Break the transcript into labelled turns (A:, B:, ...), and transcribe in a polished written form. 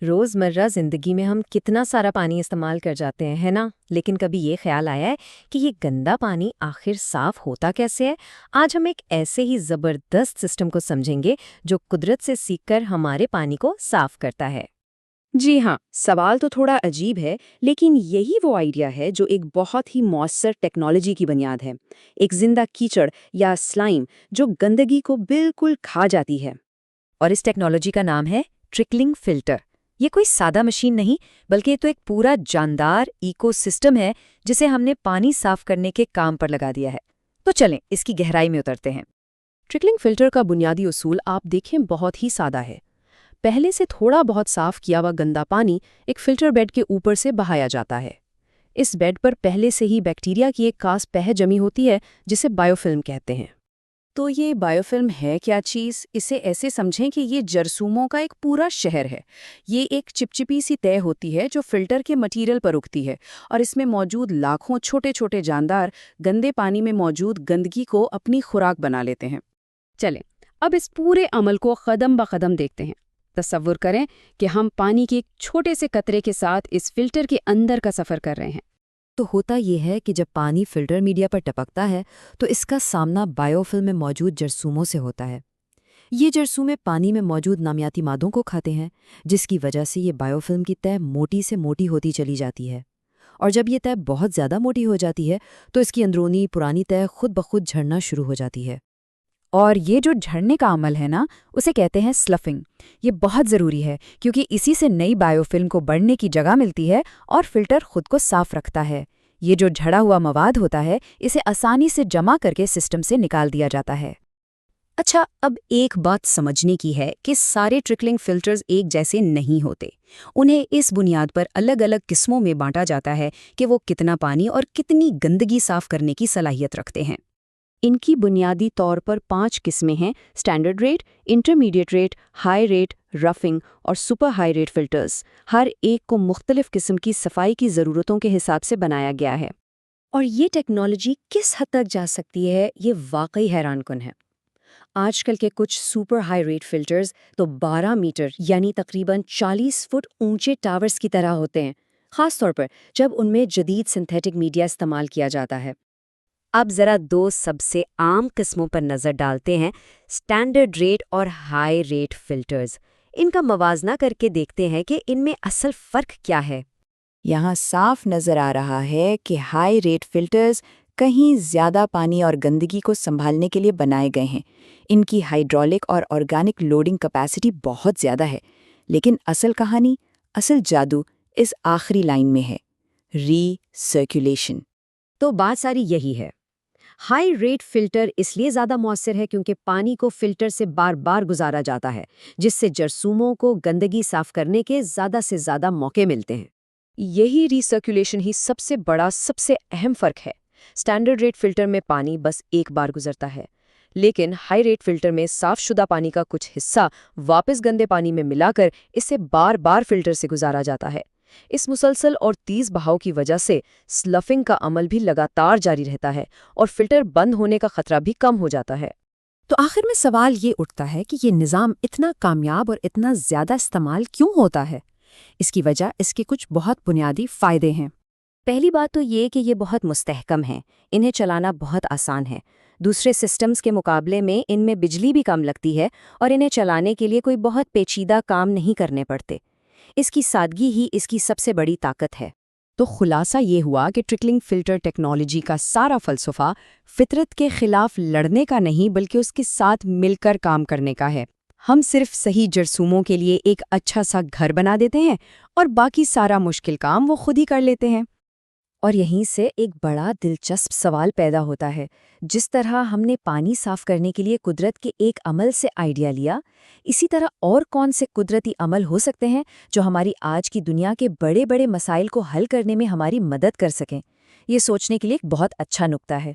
A: روزمرہ زندگی میں ہم کتنا سارا پانی استعمال کر جاتے ہیں، ہے نا؟ لیکن کبھی یہ خیال آیا ہے کہ یہ گندا پانی آخر صاف ہوتا کیسے ہے؟ آج ہم ایک ایسے ہی زبردست سسٹم کو سمجھیں گے جو قدرت سے سیکھ کر ہمارے پانی کو صاف کرتا ہے۔
B: جی ہاں، سوال تو تھوڑا عجیب ہے، لیکن یہی وہ آئیڈیا ہے جو ایک بہت ہی مؤثر ٹیکنالوجی کی بنیاد ہے۔ ایک زندہ کیچڑ یا سلائم جو گندگی کو بالکل کھا جاتی ہے۔
C: اور اس ٹیکنالوجی کا نام ہے ٹرکلنگ فلٹر۔ یہ کوئی سادہ مشین نہیں، بلکہ یہ تو ایک پورا جاندار ایکو سسٹم ہے جسے ہم نے پانی صاف کرنے کے کام پر لگا دیا ہے۔ تو چلیں اس کی گہرائی میں اترتے ہیں۔
B: ٹرکلنگ فلٹر کا بنیادی اصول آپ دیکھیں بہت ہی سادہ ہے۔ پہلے سے تھوڑا بہت صاف کیا ہوا گندا پانی ایک فلٹر بیڈ کے اوپر سے بہایا جاتا ہے۔ اس بیڈ پر پہلے سے ہی بیکٹیریا کی ایک خاص پہ جمی ہوتی ہے جسے بائیوفلم کہتے ہیں۔ تو یہ بائیوفلم ہے کیا چیز؟ اسے ایسے سمجھیں کہ یہ جرثوموں کا ایک پورا شہر ہے۔ یہ ایک چپچپی سی تہ ہوتی ہے جو فلٹر کے مٹیریل پر اگتی ہے، اور اس میں موجود لاکھوں چھوٹے چھوٹے جاندار گندے پانی میں موجود گندگی کو اپنی خوراک بنا لیتے ہیں۔ چلیں اب اس پورے عمل کو قدم بقدم دیکھتے ہیں۔ تصور کریں کہ ہم پانی کے ایک چھوٹے سے قطرے کے ساتھ اس فلٹر کے اندر کا سفر کر رہے ہیں۔
C: تو ہوتا یہ ہے کہ جب پانی فلٹر میڈیا پر ٹپکتا ہے تو اس کا سامنا بائیوفلم میں موجود جرثوموں سے ہوتا ہے۔ یہ جرثومے پانی میں موجود نامیاتی مادوں کو کھاتے ہیں، جس کی وجہ سے یہ بائیوفلم کی تہ موٹی سے موٹی ہوتی چلی جاتی ہے، اور جب یہ تہ بہت زیادہ موٹی ہو جاتی ہے تو اس کی اندرونی پرانی تہ خود بخود جھڑنا شروع ہو جاتی ہے۔
D: اور یہ جو جھڑنے کا عمل ہے نا، اسے کہتے ہیں سلفنگ۔ یہ بہت ضروری ہے کیونکہ اسی سے نئی بائیوفلم کو بڑھنے کی جگہ ملتی ہے اور فلٹر خود کو صاف رکھتا ہے۔ یہ جو جھڑا ہوا مواد ہوتا ہے اسے آسانی سے جمع کر کے سسٹم سے نکال دیا جاتا ہے۔
B: اچھا، اب ایک بات سمجھنے کی ہے کہ سارے ٹرکلنگ فلٹرز ایک جیسے نہیں ہوتے۔ انہیں اس بنیاد پر الگ الگ قسموں میں بانٹا جاتا ہے کہ وہ کتنا پانی اور کتنی گندگی صاف کرنے کی صلاحیت رکھتے ہیں۔ ان کی بنیادی طور پر 5 قسمیں ہیں: standard rate, intermediate rate, high rate, roughing اور سپر ہائی ریٹ فلٹرز۔ ہر ایک کو مختلف قسم کی صفائی کی ضرورتوں کے حساب سے بنایا گیا ہے۔ اور یہ ٹیکنالوجی کس حد تک جا سکتی ہے، یہ واقعی حیران کن ہے۔ آج کل کے کچھ سپر ہائی ریٹ فلٹرز تو 12 میٹر یعنی تقریباً 40 فٹ اونچے ٹاورز کی طرح ہوتے ہیں، خاص طور پر جب ان میں جدید سنتھیٹک میڈیا استعمال کیا جاتا ہے۔
A: اب ذرا دو سب سے عام قسموں پر نظر ڈالتے ہیں، سٹینڈرڈ ریٹ اور ہائی ریٹ فلٹرز۔ ان کا موازنہ کر کے دیکھتے ہیں کہ ان میں اصل فرق کیا ہے۔
D: یہاں صاف نظر آ رہا ہے کہ ہائی ریٹ فلٹرز کہیں زیادہ پانی اور گندگی کو سنبھالنے کے لیے بنائے گئے ہیں۔ ان کی ہائیڈرولک اور آرگینک لوڈنگ کیپیسٹی بہت زیادہ ہے، لیکن اصل کہانی، اصل جادو اس آخری لائن میں ہے: ری سرکولیشن۔
A: تو بات ساری یہی ہے۔ ہائی ریٹ فلٹر اس لیے زیادہ مؤثر ہے کیونکہ پانی کو فلٹر سے بار بار گزارا جاتا ہے، جس سے جرثوموں کو گندگی صاف کرنے کے زیادہ سے زیادہ موقع ملتے ہیں۔
B: یہی ری سرکولیشن ہی سب سے بڑا، سب سے اہم فرق ہے۔ سٹینڈرڈ ریٹ فلٹر میں پانی بس ایک بار گزرتا ہے، لیکن ہائی ریٹ فلٹر میں صاف شدہ پانی کا کچھ حصہ واپس گندے پانی میں ملا کر اسے بار بار فلٹر سے گزارا جاتا ہے۔ اس مسلسل اور تیز بہاؤ کی وجہ سے سلفنگ کا عمل بھی لگاتار جاری رہتا ہے اور فلٹر بند ہونے کا خطرہ بھی کم ہو جاتا ہے۔
C: تو آخر میں سوال یہ اٹھتا ہے کہ یہ نظام اتنا کامیاب اور اتنا زیادہ استعمال کیوں ہوتا ہے؟ اس کی وجہ اس کے کچھ بہت بنیادی فائدے ہیں۔
A: پہلی بات تو یہ کہ یہ بہت مستحکم ہیں، انہیں چلانا بہت آسان ہے۔ دوسرے سسٹمز کے مقابلے میں ان میں بجلی بھی کم لگتی ہے اور انہیں چلانے کے لیے کوئی بہت پیچیدہ کام نہیں کرنے پڑتے۔ اس کی سادگی ہی اس کی سب سے بڑی طاقت ہے۔
B: تو خلاصہ یہ ہوا کہ ٹرکلنگ فلٹر ٹیکنالوجی کا سارا فلسفہ فطرت کے خلاف لڑنے کا نہیں، بلکہ اس کے ساتھ مل کر کام کرنے کا ہے۔ ہم صرف صحیح جرثوموں کے لیے ایک اچھا سا گھر بنا دیتے ہیں اور باقی سارا مشکل کام وہ خود ہی کر لیتے ہیں۔
A: اور یہیں سے ایک بڑا دلچسپ سوال پیدا ہوتا ہے۔ جس طرح ہم نے پانی صاف کرنے کے لیے قدرت کے ایک عمل سے آئیڈیا لیا، اسی طرح اور کون سے قدرتی عمل ہو سکتے ہیں جو ہماری آج کی دنیا کے بڑے بڑے مسائل کو حل کرنے میں ہماری مدد کر سکیں؟ یہ سوچنے کے لیے ایک بہت اچھا نقطہ ہے۔